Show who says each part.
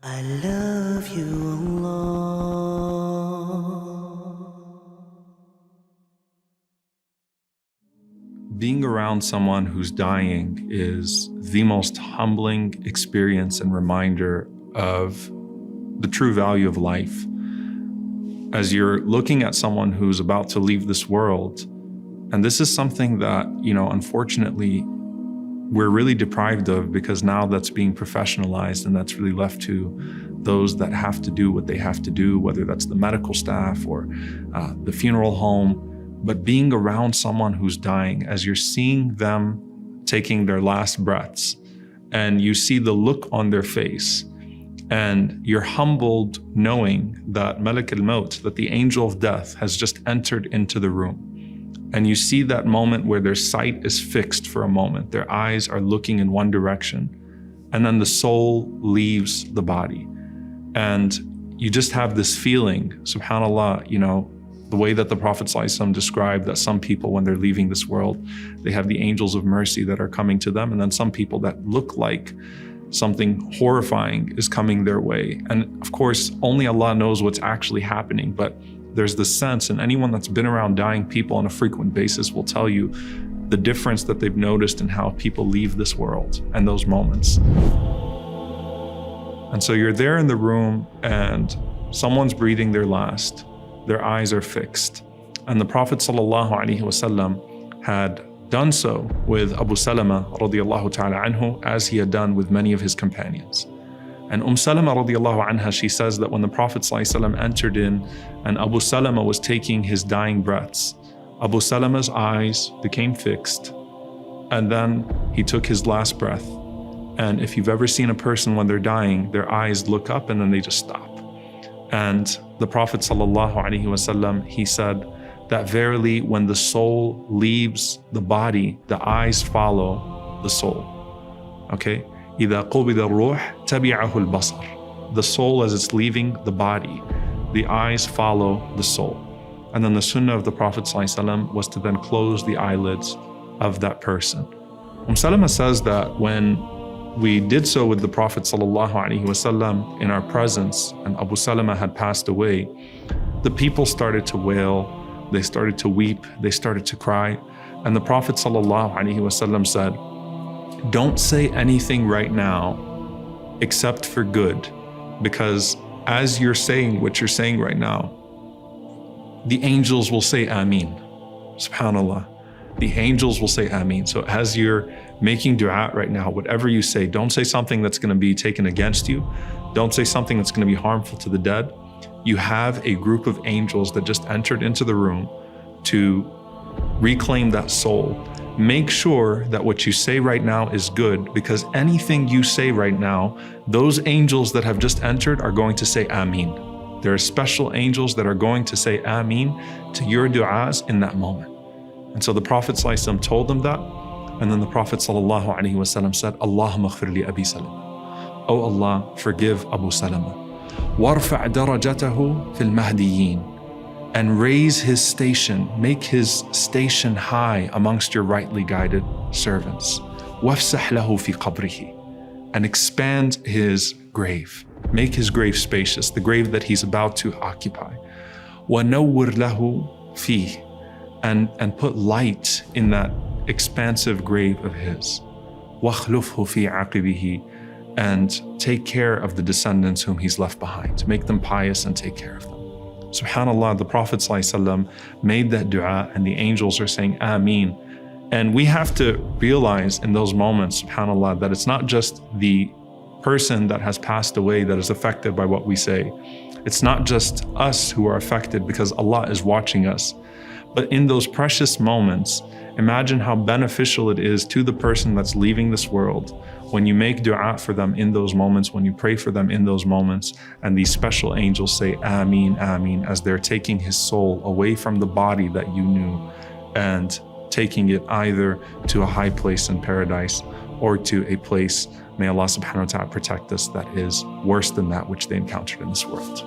Speaker 1: I love you, Allah.
Speaker 2: Being around someone who's dying is the most humbling experience and reminder of the true value of life. As you're looking at someone who's about to leave this world, and this is something that, unfortunately, we're really deprived of, because now that's being professionalized and that's really left to those that have to do what they have to do, whether that's the medical staff or the funeral home. But being around someone who's dying, as you're seeing them taking their last breaths, and you see the look on their face, and you're humbled knowing that Malak al-Maut, that the angel of death, has just entered into the room. And you see that moment where their sight is fixed for a moment. Their eyes are looking in one direction. And then the soul leaves the body. And you just have this feeling, subhanAllah, the way that the Prophet ﷺ described that some people, when they're leaving this world, they have the angels of mercy that are coming to them. And then some people that look like something horrifying is coming their way. And of course, only Allah knows what's actually happening. But there's this sense, and anyone that's been around dying people on a frequent basis will tell you the difference that they've noticed in how people leave this world and those moments. And so you're there in the room and someone's breathing their last, their eyes are fixed. And the Prophet ﷺ had done so with Abu Salama radiallahu ta'ala anhu, as he had done with many of his companions. And Salama radiallahu anha, she says that when the Prophet ﷺ entered in and Abu Salama was taking his dying breaths, Abu Salama's eyes became fixed, and then he took his last breath. And if you've ever seen a person when they're dying, their eyes look up and then they just stop. And the Prophet ﷺ, he said that verily when the soul leaves the body, the eyes follow the soul. Okay? إِذَا قُبِضَ الرُّوحِ تَبِعَهُ الْبَصَرِ. The soul, as it's leaving the body, the eyes follow the soul. And then the sunnah of the Prophet ﷺ was to then close the eyelids of that person. Salama says that when we did so with the Prophet ﷺ in our presence, and Abu Salama had passed away, the people started to wail, they started to weep, they started to cry. And the Prophet ﷺ said, don't say anything right now except for good, because as you're saying what you're saying right now, the angels will say Ameen. SubhanAllah. The angels will say Ameen. So as you're making dua right now, whatever you say, don't say something that's going to be taken against you. Don't say something that's going to be harmful to the dead. You have a group of angels that just entered into the room to reclaim that soul. Make sure that what you say right now is good, because anything you say right now, those angels that have just entered are going to say Ameen. There are special angels that are going to say Ameen to your du'as in that moment. And so the Prophet ﷺ told them that, and then the Prophet ﷺ said, Allahumma ighfir li Abi Salama. Oh Allah, forgive Abu Salama. وَارْفَعْ دَرَجَتَهُ فِي الْمَهْدِيِّينَ. And raise his station, make his station high amongst your rightly guided servants. وَافْسَحْ لَهُ فِي قَبْرِهِ. And expand his grave. Make his grave spacious, the grave that he's about to occupy. وَنَوِّرْ لَهُ فِيهِ. And put light in that expansive grave of his. وَاخْلُفْهُ فِي عَقِبِهِ. And take care of the descendants whom he's left behind. Make them pious and take care of them. SubhanAllah, the Prophet ﷺ made that dua, and the angels are saying Ameen. And we have to realize in those moments, SubhanAllah, that it's not just the person that has passed away that is affected by what we say. It's not just us who are affected, because Allah is watching us. But in those precious moments, imagine how beneficial it is to the person that's leaving this world when you make dua for them in those moments, when you pray for them in those moments, and these special angels say Ameen, Ameen, as they're taking his soul away from the body that you knew and taking it either to a high place in paradise or to a place, may Allah subhanahu wa ta'ala protect us, that is worse than that which they encountered in this world.